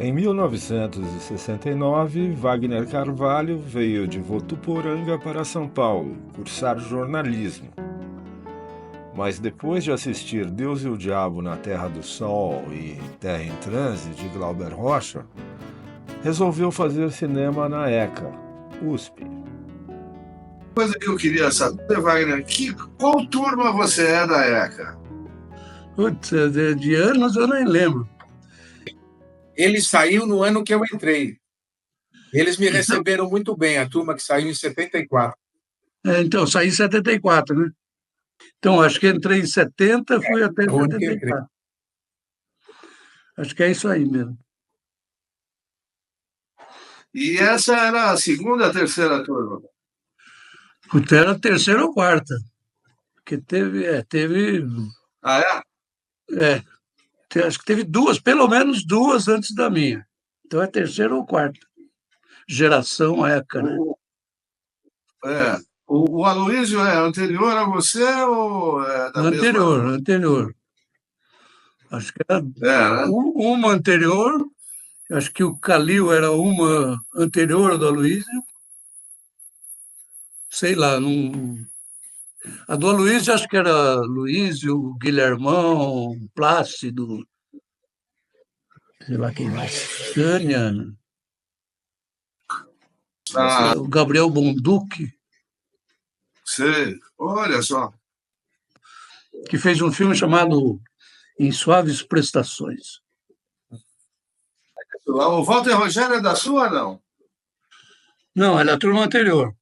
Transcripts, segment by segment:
Em 1969, Wagner Carvalho veio de Votuporanga para São Paulo cursar jornalismo. Mas depois de assistir Deus e o Diabo na Terra do Sol e Terra em Transe, de Glauber Rocha, resolveu fazer cinema na ECA, USP. Coisa que eu queria saber, Wagner, qual turma você é da ECA? Putz, de anos eu nem lembro. Ele saiu no ano que eu entrei. Eles me receberam muito bem, a turma que saiu em 74. Então, saí em 74, né? Então, acho que entrei em 70, fui até 74. Acho que é isso aí mesmo. E essa era a segunda ou terceira turma? Putz, era a terceira ou quarta. Porque teve. Ah, é? Acho que teve duas, pelo menos duas antes da minha. Então é terceira ou quarta. Geração ECA, né? O Aloysio é anterior a você ou é da Anterior, mesma? anterior. Acho que era Né? uma anterior. Acho que o Calil era uma anterior do Aloysio. Sei lá, não. A do Aloysio acho que era Luísio, Guilhermão, Plácido, sei lá quem mais. Tânia, o Gabriel Bonduque, Sei, olha só. que fez um filme chamado Em Suaves Prestações. O Walter Rogério é da sua, não? Não, é da turma anterior,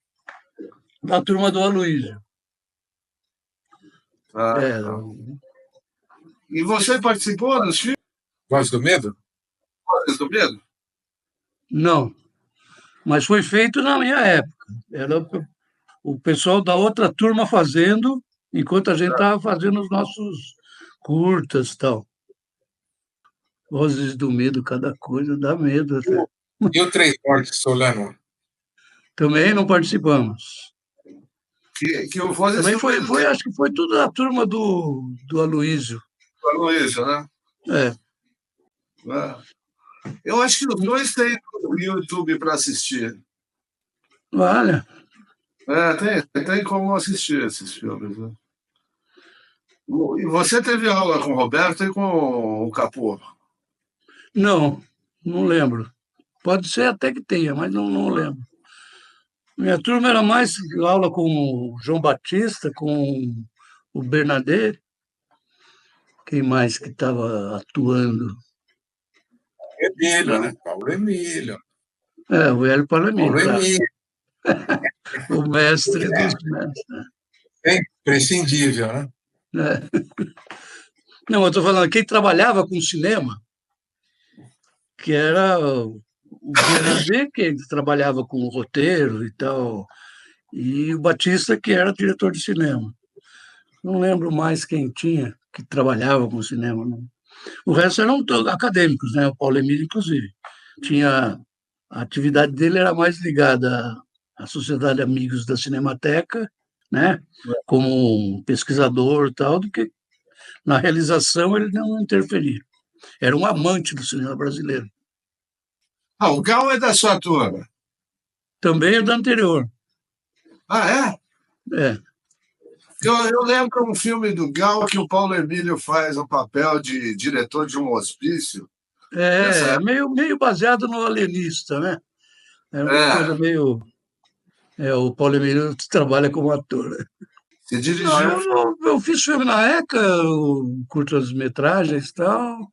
da turma do Aloysio. E você participou dos filmes? Voz do Medo? Voz do Medo? Não, mas foi feito na minha época. Era o pessoal da outra turma fazendo, enquanto a gente estava fazendo os nossos curtas e tal. Vozes do Medo, cada coisa dá medo até. E o Três Mortes, Solano? Também não participamos. Que o Vozes Também do Medo foi, acho que foi tudo da turma do Aloysio. Do Aloysio, né? Eu acho que os dois têm no YouTube para assistir. Olha. Tem como assistir esses filmes. Né? E você teve aula com o Roberto e com o Capô? Não lembro. Pode ser até que tenha, mas não lembro. Minha turma era mais aula com o João Batista, com o Bernadette. Quem mais que estava atuando? Emílio, né? Paulo Emílio. O Hélio Paulo Emílio, Paulo claro. Emílio. O mestre dos mestres. É imprescindível, né? Não, eu estou falando, quem trabalhava com cinema, que era o Bernadette, que trabalhava com o roteiro e tal, e o Batista, que era diretor de cinema. Não lembro mais quem tinha que trabalhava com cinema. Não. O resto eram todos acadêmicos, né? O Paulo Emílio, inclusive. A atividade dele era mais ligada à Sociedade Amigos da Cinemateca, né? Como um pesquisador e tal, do que na realização ele não interferia. Era um amante do cinema brasileiro. O Gal é da sua turma? Também é da anterior. Ah, é? É. Eu lembro um filme do Gal que o Paulo Emílio faz o papel de diretor de um hospício. Meio baseado no Alienista, né? É uma coisa meio... o Paulo Emílio trabalha como ator. Você dirigiu? Não, eu fiz filme na ECA, curtas-metragens e tal.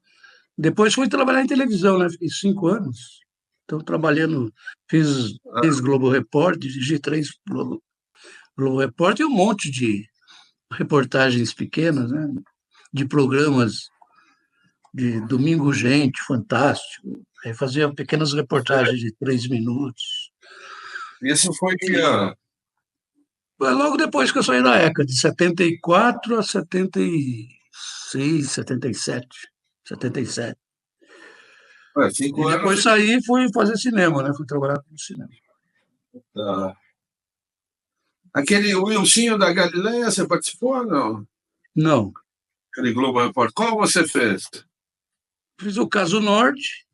Depois fui trabalhar em televisão, né? Fiquei 5 anos. Então, trabalhando, fiz 3 Globo Repórter, dirigi 3 Globo Repórter e um monte de reportagens pequenas, né? De programas de Domingo Gente, Fantástico. Aí fazia pequenas reportagens de 3 minutos. Isso foi que ano? Logo depois que eu saí da ECA, de 74 a 76, 77. 77. E depois saí e fui fazer cinema, né? Fui trabalhar com cinema. Aquele Wilsinho da Galileia, você participou ou não? Não. Aquele Globo Repórter. Qual você fez? Fiz o Caso Norte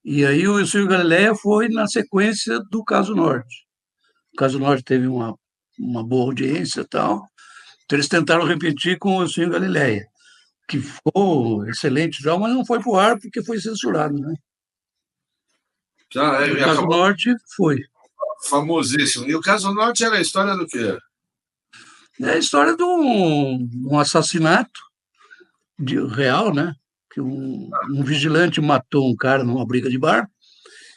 E aí o Silvio Galileia foi na sequência do Caso Norte. O Caso Norte teve uma boa audiência e tal, então eles tentaram repetir com o Silvio Galileia, que ficou excelente já, mas não foi para o ar porque foi censurado, né? Já, O ele Caso acabou Norte foi. famosíssimo. E o Caso Norte era a história do quê? É a história de um assassinato real, né? Que um vigilante matou um cara numa briga de bar,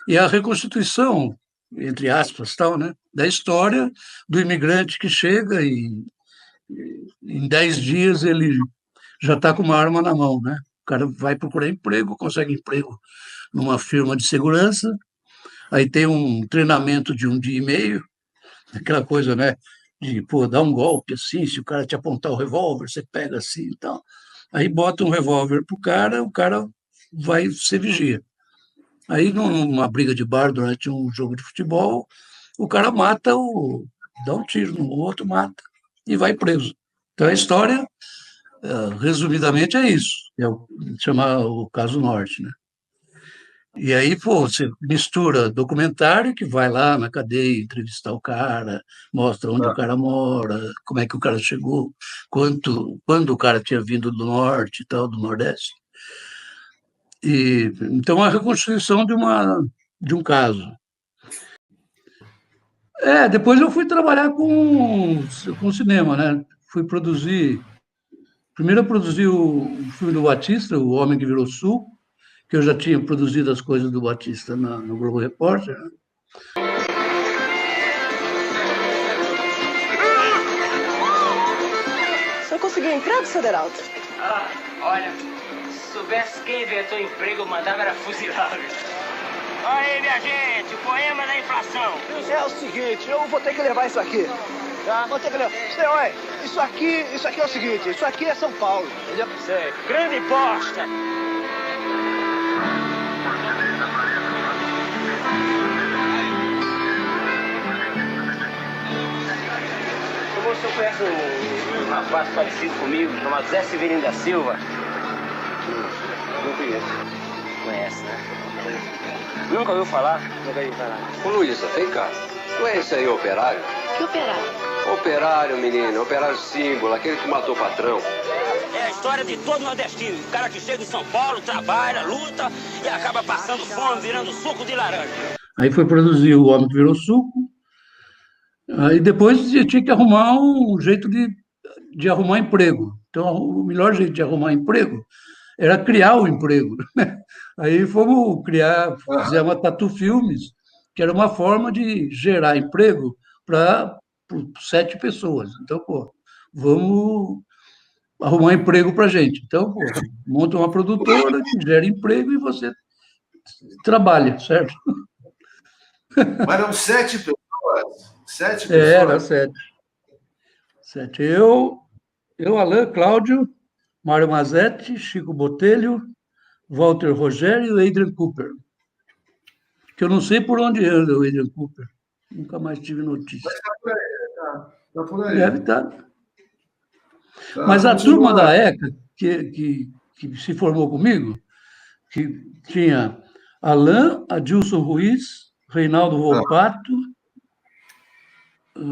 e a reconstituição, entre aspas, tal, né? Da história do imigrante que chega e em 10 dias ele já está com uma arma na mão, né? O cara vai procurar emprego, consegue emprego numa firma de segurança, aí tem um treinamento de um dia e meio, aquela coisa, né? De, pô, dar um golpe assim, se o cara te apontar o revólver, você pega assim e tal. Aí bota um revólver pro cara, o cara vai ser vigia. Aí, numa briga de bar durante um jogo de futebol, o cara dá um tiro no outro, mata e vai preso. Então a história, resumidamente, é isso. Chama o Caso Norte, né? E aí, pô, você mistura documentário, que vai lá na cadeia entrevistar o cara, mostra onde o cara mora, como é que o cara chegou, quando o cara tinha vindo do norte e tal, do nordeste. E, então, a reconstrução de um caso. Depois eu fui trabalhar com cinema, né? Fui produzir. Primeiro eu produzi o filme do Batista, O Homem que Virou Sul, que eu já tinha produzido as coisas do Batista no Globo Repórter, né? O senhor conseguiu emprego, seu Deraldo? Olha, se soubesse quem inventou emprego, eu mandava era fuzilar. Olha aí, minha gente, o poema da inflação. É o seguinte, eu vou ter que levar isso aqui. Tá? Vou ter que levar. Olha, isso aqui é o seguinte, isso aqui é São Paulo, entendeu? Sei. Grande bosta. O senhor conhece um rapaz parecido comigo, chamado Zé Severino da Silva? Não conheço. Conhece, né? Nunca ouviu falar? Nunca ouvi falar. Ô Luísa, vem cá. Tu é esse aí, operário? Que operário? Operário, menino. Operário símbolo, aquele que matou o patrão. É a história de todo nordestino. O cara que chega em São Paulo, trabalha, luta e acaba passando fome, virando suco de laranja. Aí foi produzir O Homem que Virou Suco. Aí depois tinha que arrumar um jeito de arrumar emprego. Então, o melhor jeito de arrumar emprego era criar o emprego. Aí fomos fizemos a Tatu Filmes, que era uma forma de gerar emprego para 7 pessoas. Então, pô, vamos arrumar emprego para gente. Então, pô, monta uma produtora que gera emprego e você trabalha, certo? Mas eram 7 pessoas. 7 pessoas? Era 7. 7. Eu, Alain, Cláudio, Mário Mazetti, Chico Botelho, Walter Rogério e Adrian Cooper. Que eu não sei por onde anda o Adrian Cooper. Nunca mais tive notícia. Tá por aí. Deve estar. Tá, Mas a continua. turma da ECA, que se formou comigo, que tinha Alain, Adilson Ruiz, Reinaldo Volpato,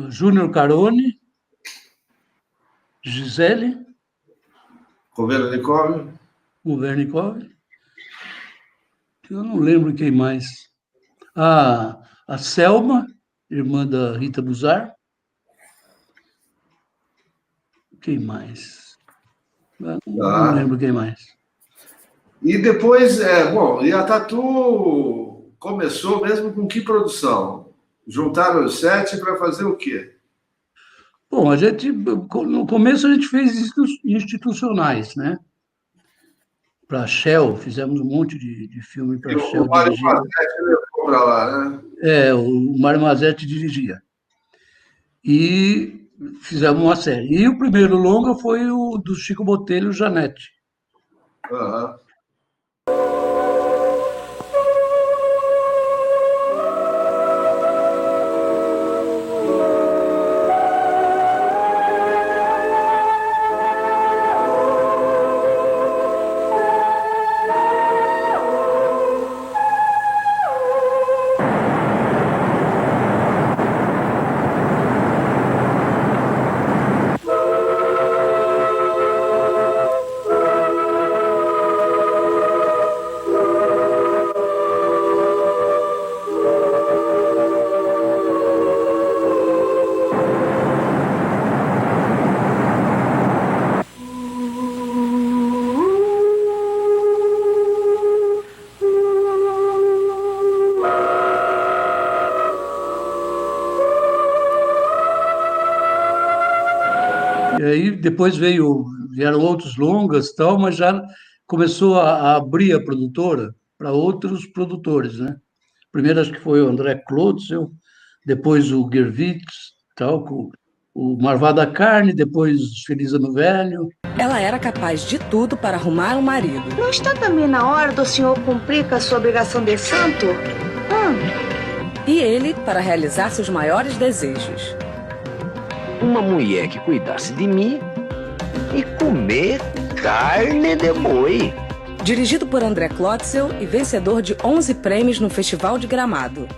Júnior Carone, Gisele, Kovernikov. Vernikov, eu não lembro quem mais. A Selma, irmã da Rita Buzar. Quem mais? Não lembro quem mais. E depois, e a Tatu começou mesmo com que produção? Juntaram os 7 para fazer o quê? Bom, no começo a gente fez institucionais, né? Para a Shell, fizemos um monte de filme para a Shell. O Mário Mazetti levou para lá, né? O Mário Mazetti dirigia. E fizemos uma série. E o primeiro longa foi o do Chico Botelho, Janete. Uhum. E aí depois vieram outros longas e tal, mas já começou a abrir a produtora para outros produtores, né? Primeiro acho que foi o André Klotzel, depois o Gervitz, tal, com o Marvada Carne, depois Feliz Ano Velho. Ela era capaz de tudo para arrumar um marido. Não está também na hora do senhor cumprir com a sua obrigação de santo? E ele para realizar seus maiores desejos. Uma mulher que cuidasse de mim e comer carne de boi. Dirigido por André Klotzel e vencedor de 11 prêmios no Festival de Gramado.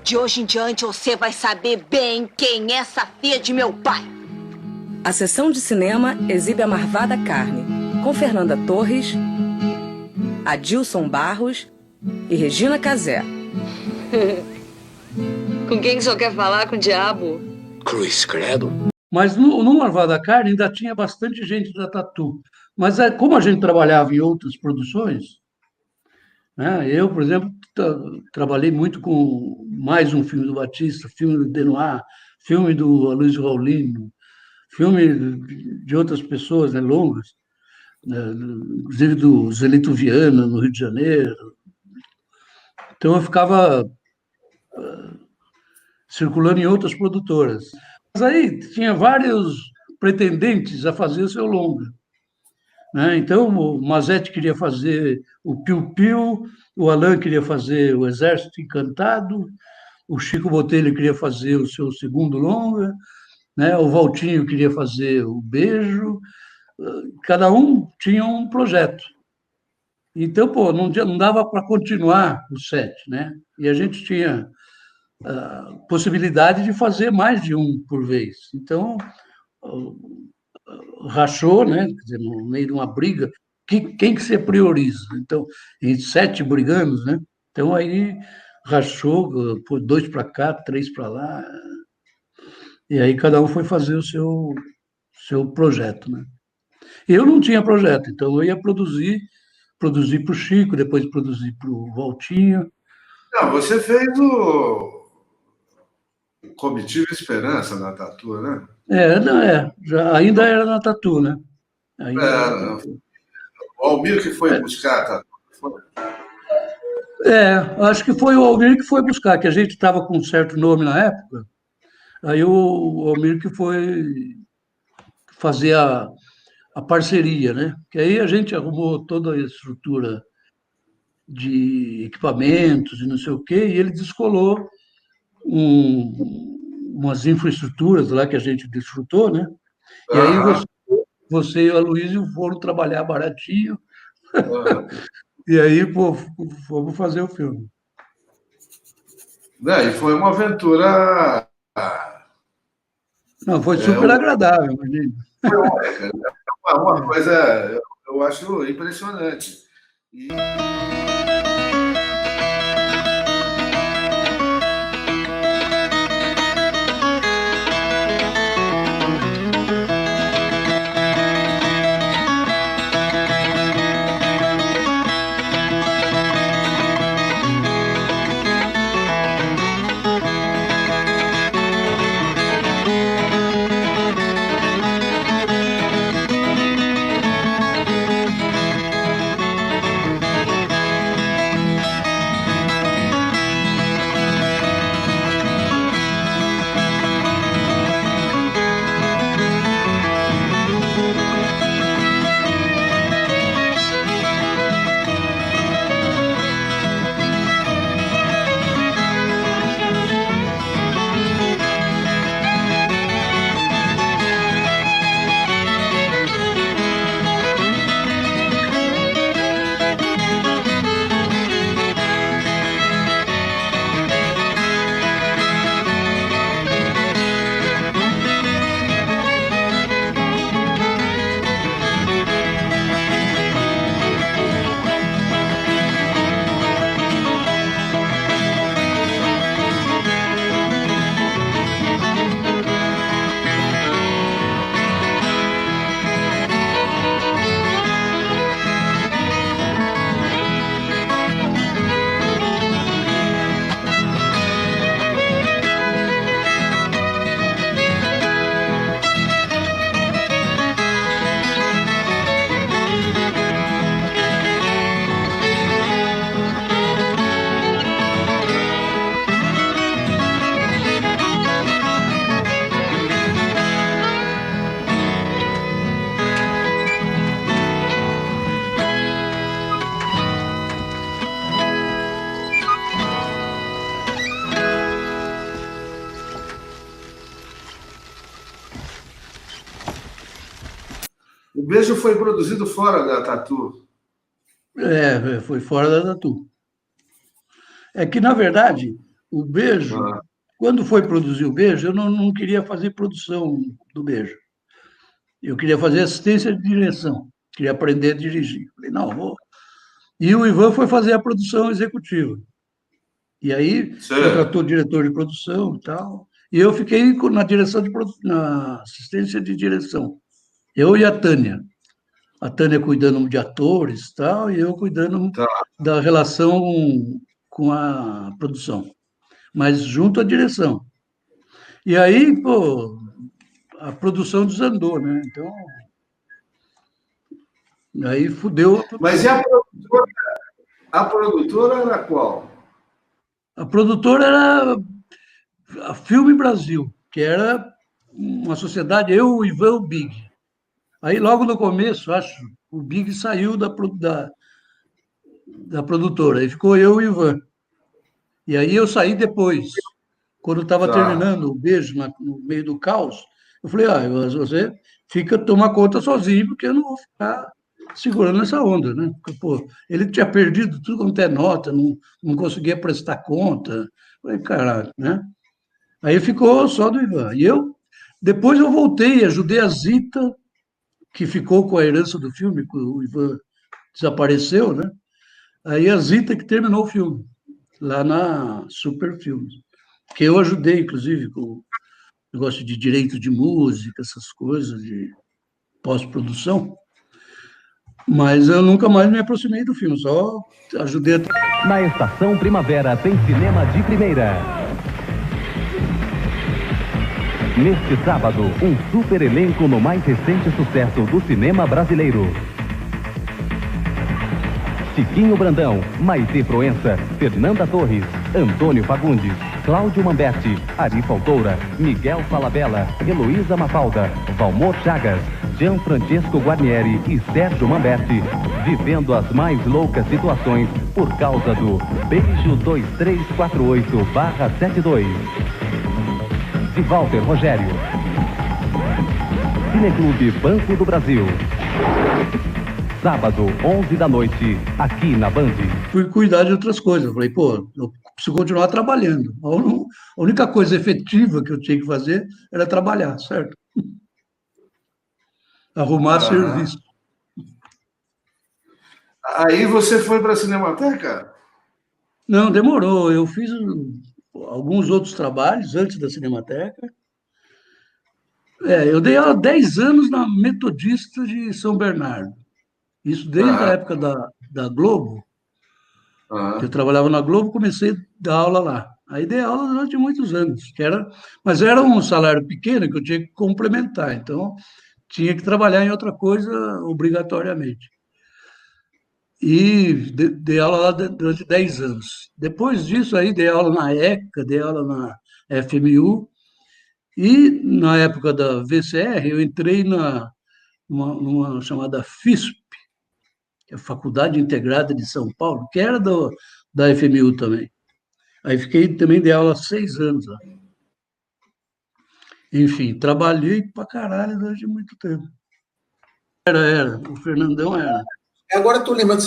De hoje em diante você vai saber bem quem é essa filha de meu pai. A sessão de cinema exibe a Marvada Carne, com Fernanda Torres, Adilson Barros e Regina Casé. Com quem que o senhor quer falar? Com o diabo? Cruz credo. Mas no Marvada Carne ainda tinha bastante gente da Tatu. Mas como a gente trabalhava em outras produções, né, eu, por exemplo, trabalhei muito com mais um filme do Batista, filme do Denoir, filme do Aloysio Raulino, filme de outras pessoas, né, longas, né, inclusive do Zelito Viana, no Rio de Janeiro. Então eu ficava circulando em outras produtoras. Mas aí tinha vários pretendentes a fazer o seu longa, né? Então o Mazetti queria fazer o Piu Piu, o Alain queria fazer o Exército Encantado, o Chico Botelho queria fazer o seu segundo longa, né? O Valtinho queria fazer o Beijo, cada um tinha um projeto. Então, pô, não dava para continuar o set, né? E a gente tinha a possibilidade de fazer mais de um por vez. Então, rachou, né? Quer dizer, no meio de uma briga, quem que se prioriza? Então, em 7 brigamos, né? Então, aí rachou, pô, 2 para cá, 3 para lá, e aí cada um foi fazer o seu projeto, né? Eu não tinha projeto, então eu ia produzir para o Chico, depois produzir para o Valtinho. Não, você fez o Comitiva Esperança na Tatu, né? Ainda era na Tatu, né? O Almir que foi buscar a Tatu. Acho que foi o Almir que foi buscar, que a gente estava com um certo nome na época, aí o Almir que foi fazer a parceria, né? Que aí a gente arrumou toda a estrutura de equipamentos e não sei o quê, e ele descolou umas infraestruturas lá que a gente desfrutou, né? E aí você e o Aloysio foram trabalhar baratinho, e aí, pô, fomos fazer o filme. E foi uma aventura... Não, foi super agradável, imagina. Foi uma coisa, eu acho impressionante. Beijo foi produzido fora da Tatu. Foi fora da Tatu. É que, na verdade, o Beijo, quando foi produzir o Beijo, eu não queria fazer produção do Beijo. Eu queria fazer assistência de direção, queria aprender a dirigir. Falei, não, vou. E o Ivan foi fazer a produção executiva. E aí, contratou o diretor de produção e tal. E eu fiquei na direção na assistência de direção. Eu e a Tânia. A Tânia cuidando de atores e tal, e eu cuidando da relação com a produção. Mas junto à direção. E aí, pô, a produção desandou, né? Então, aí fudeu. Mas e a produtora? A produtora era qual? A produtora era a Filme Brasil, que era uma sociedade, eu, o Ivan, o Big. Aí, logo no começo, acho, o Big saiu da produtora, aí ficou eu e o Ivan. E aí eu saí depois, quando estava terminando o Beijo no meio do caos, eu falei, você toma conta sozinho, porque eu não vou ficar segurando essa onda, né? Porque, pô, ele tinha perdido tudo quanto é nota, não conseguia prestar conta. Eu falei, caralho, né? Aí ficou só do Ivan. E depois eu voltei, ajudei a Zita, que ficou com a herança do filme, que o Ivan desapareceu, né? Aí a Zita que terminou o filme, lá na Super Filmes. Que eu ajudei, inclusive, com o negócio de direito de música, essas coisas, de pós-produção. Mas eu nunca mais me aproximei do filme, só ajudei a... Na Estação Primavera tem cinema de primeira. Neste sábado, um super elenco no mais recente sucesso do cinema brasileiro. Chiquinho Brandão, Maitê Proença, Fernanda Torres, Antônio Fagundes, Cláudio Mamberti, Ari Faltoura, Miguel Falabella, Heloísa Mafalda, Valmor Chagas, Gianfrancesco Guarnieri e Sérgio Mamberti, vivendo as mais loucas situações por causa do Beijo 2348/72. De Walter Rogério. Cineclube Banco do Brasil. Sábado, 11 da noite, aqui na Band. Fui cuidar de outras coisas. Eu falei, pô, eu preciso continuar trabalhando. A única coisa efetiva que eu tinha que fazer era trabalhar, certo? Arrumar serviço. Aí você foi para a Cinemateca? Não, demorou. Eu fiz alguns outros trabalhos antes da Cinemateca. Eu dei aula 10 anos na Metodista de São Bernardo. Isso desde a época da Globo. Que eu trabalhava na Globo, comecei a dar aula lá. Aí dei aula durante muitos anos. Mas era um salário pequeno que eu tinha que complementar. Então, tinha que trabalhar em outra coisa obrigatoriamente. E dei aula lá durante 10 anos. Depois disso, aí dei aula na ECA, dei aula na FMU. E, na época da VCR, eu entrei numa chamada FISP, que é a Faculdade Integrada de São Paulo, que era da FMU também. Aí também dei aula 6 anos lá. Enfim, trabalhei pra caralho durante muito tempo. Era. O Fernandão era. Agora eu estou lembrando,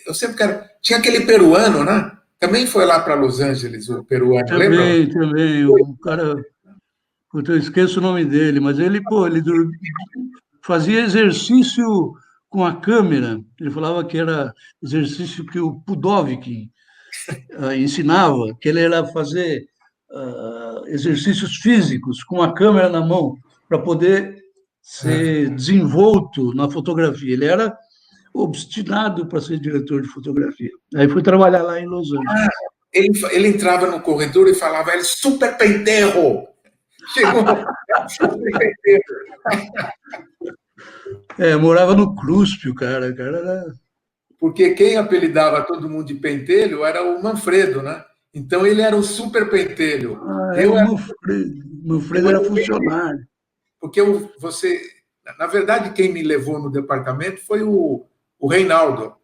eu sempre quero... Tinha aquele peruano, né? Também foi lá para Los Angeles, o peruano, lembra? Também. O cara... Eu esqueço o nome dele, mas ele fazia exercício com a câmera. Ele falava que era exercício que o Pudovkin ensinava, que ele era fazer exercícios físicos com a câmera na mão, para poder ser desenvolto na fotografia. Ele era obstinado para ser diretor de fotografia. Aí fui trabalhar lá em Los Angeles. Ele entrava no corredor e falava, ele super penterro. Chegou super penterro. Morava no Crúspio, cara. O cara era... Porque quem apelidava todo mundo de pentelho era o Manfredo, né? Então ele era o super pentelho. O Manfredo era funcionário. Porque na verdade, quem me levou no departamento foi o Reinaldo,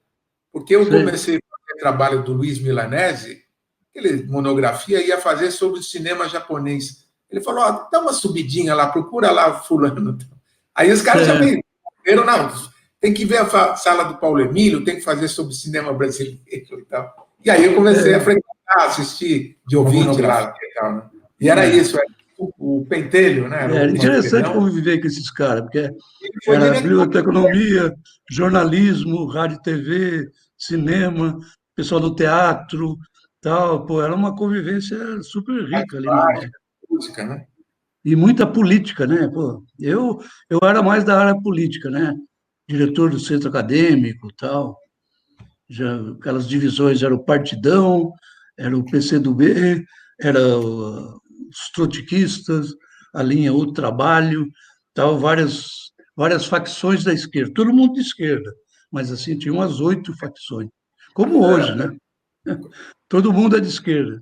porque eu comecei a fazer trabalho do Luiz Milanese, aquele monografia, ia fazer sobre o cinema japonês. Ele falou, dá uma subidinha lá, procura lá fulano. Aí os caras já me Não, tem que ver a sala do Paulo Emílio, tem que fazer sobre cinema brasileiro e tal. E aí eu comecei a frequentar, assistir de ouvinte lá. E era isso, o pentelho, né? Era interessante conviver com esses caras, porque era biblioteconomia, jornalismo, rádio e TV, cinema, pessoal do teatro, tal. Pô, era uma convivência super rica ali. Música, né? E muita política, né? Pô, eu era mais da área política, né? Diretor do centro acadêmico, tal. Já, aquelas divisões, era o Partidão, era o PCdoB, era os trotskistas, a linha O Trabalho, tal, várias facções da esquerda, todo mundo de esquerda, mas assim, tinha umas 8 facções, como hoje, né? Todo mundo é de esquerda.